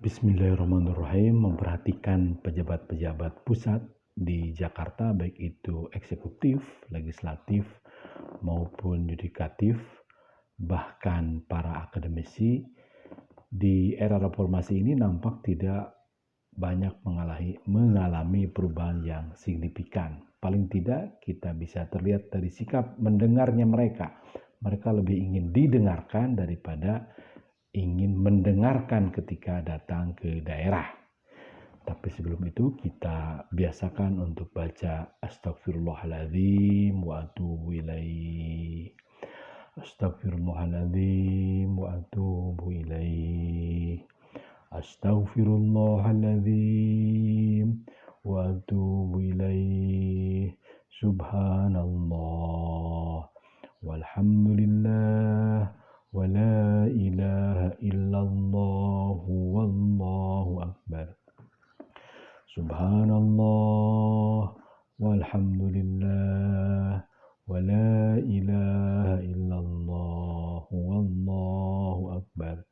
Bismillahirrahmanirrahim. Memperhatikan pejabat-pejabat pusat di Jakarta, baik itu eksekutif, legislatif, maupun yudikatif, bahkan para akademisi, di era reformasi ini nampak tidak banyak mengalami perubahan yang signifikan. Paling tidak kita bisa terlihat dari sikap mendengarnya mereka. Mereka lebih ingin didengarkan daripada ingin mendengarkan ketika datang ke daerah. Tapi sebelum itu kita biasakan untuk baca Astaghfirullahaladzim wa atubu ilaih. Astaghfirullahaladzim wa atubu ilaih. Astaghfirullahaladzim wa atubu ilaih. Subhanallah walhamdulillah wa la ilaha illallah wallahu akbar. Subhanallah walhamdulillah wa la ilaha illallah wallahu akbar.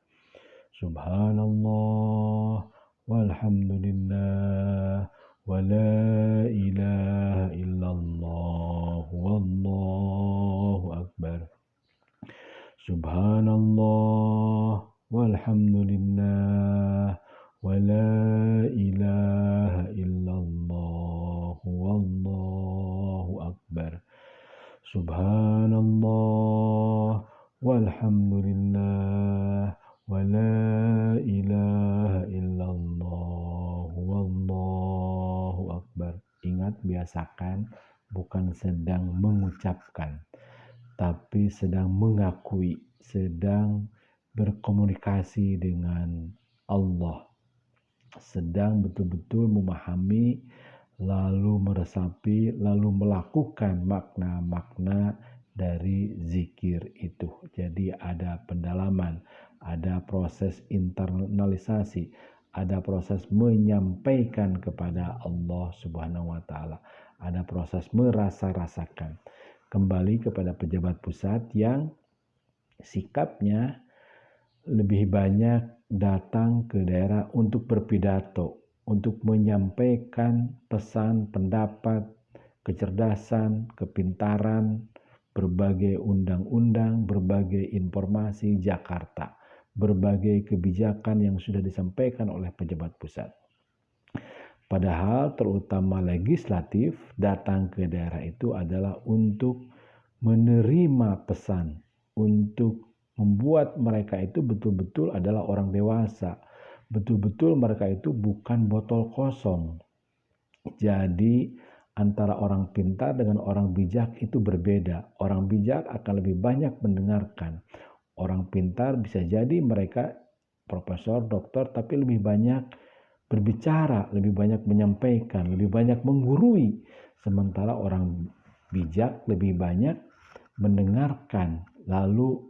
Subhanallah walhamdulillah wa la ilaha illallah wallahu akbar. Subhanallah walhamdulillah wa la ilaha illallah wallahu akbar. Subhanallah walhamdulillah wa la ilaha illallah wallahu akbar. Ingat, biasakan bukan sedang mengucapkan, tapi sedang mengakui, sedang berkomunikasi dengan Allah, sedang betul-betul memahami, lalu meresapi, lalu melakukan makna-makna dari zikir itu. Jadi ada pendalaman, ada proses internalisasi, ada proses menyampaikan kepada Allah Subhanahu wa Ta'ala, ada proses merasa-rasakan. Kembali kepada pejabat pusat yang sikapnya lebih banyak datang ke daerah untuk berpidato, untuk menyampaikan pesan, pendapat, kecerdasan, kepintaran, berbagai undang-undang, berbagai informasi Jakarta, berbagai kebijakan yang sudah disampaikan oleh pejabat pusat. Padahal terutama legislatif datang ke daerah itu adalah untuk menerima pesan, untuk membuat mereka itu betul-betul adalah orang dewasa. Betul-betul mereka itu bukan botol kosong. Jadi antara orang pintar dengan orang bijak itu berbeda. Orang bijak akan lebih banyak mendengarkan. Orang pintar bisa jadi mereka profesor, doktor, tapi lebih banyak berbicara, lebih banyak menyampaikan, lebih banyak menggurui. Sementara orang bijak lebih banyak mendengarkan, lalu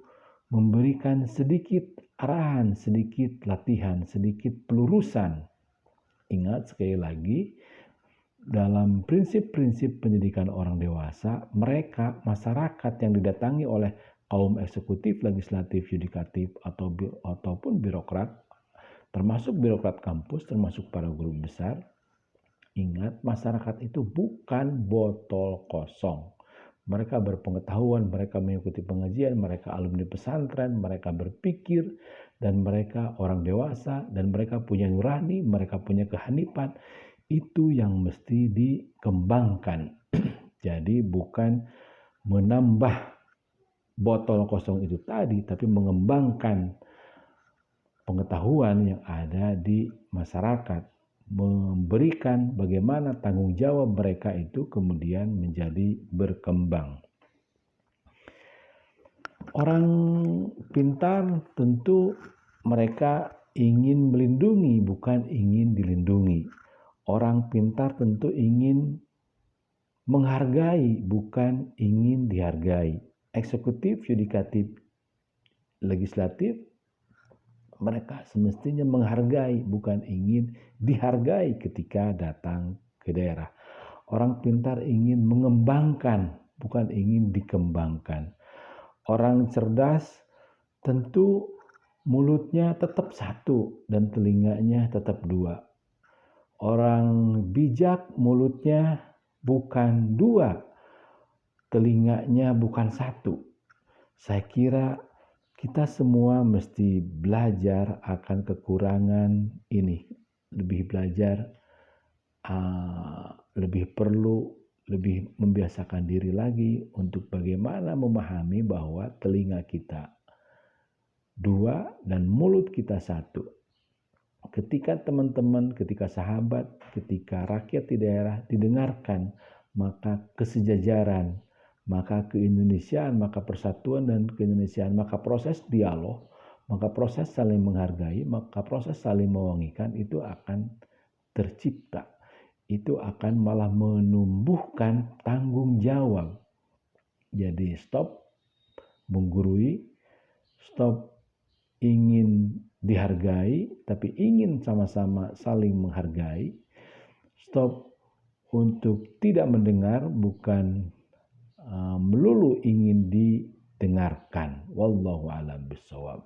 memberikan sedikit arahan, sedikit latihan, sedikit pelurusan. Ingat sekali lagi, dalam prinsip-prinsip pendidikan orang dewasa, mereka, masyarakat yang didatangi oleh kaum eksekutif, legislatif, yudikatif, ataupun birokrat, termasuk birokrat kampus, termasuk para guru besar, ingat, masyarakat itu bukan botol kosong. Mereka berpengetahuan, mereka mengikuti pengajian, mereka alumni pesantren, mereka berpikir, dan mereka orang dewasa, dan mereka punya nurani, mereka punya kehanipan. Itu yang mesti dikembangkan. Jadi bukan menambah botol kosong itu tadi, tapi mengembangkan pengetahuan yang ada di masyarakat, memberikan bagaimana tanggung jawab mereka itu kemudian menjadi berkembang. Orang pintar tentu mereka ingin melindungi, bukan ingin dilindungi. Orang pintar tentu ingin menghargai, bukan ingin dihargai. Eksekutif, yudikatif, legislatif, mereka semestinya menghargai, bukan ingin dihargai ketika datang ke daerah. Orang pintar ingin mengembangkan, bukan ingin dikembangkan. Orang cerdas tentu mulutnya tetap satu dan telinganya tetap dua. Orang bijak mulutnya bukan dua, telinganya bukan satu. Saya kira kita semua mesti belajar akan kekurangan ini, lebih belajar, lebih perlu, lebih membiasakan diri lagi untuk bagaimana memahami bahwa telinga kita dua dan mulut kita satu. Ketika teman-teman, ketika sahabat, ketika rakyat di daerah didengarkan, maka kesejajaran, maka keindonesiaan, maka persatuan dan keindonesiaan, maka proses dialog, maka proses saling menghargai, maka proses saling mewangikan itu akan tercipta. Itu akan malah menumbuhkan tanggung jawab. Jadi stop menggurui, stop ingin dihargai, tapi ingin sama-sama saling menghargai. Stop untuk tidak mendengar, bukan melulu ingin didengarkan. Wallahu a'lam bishawab.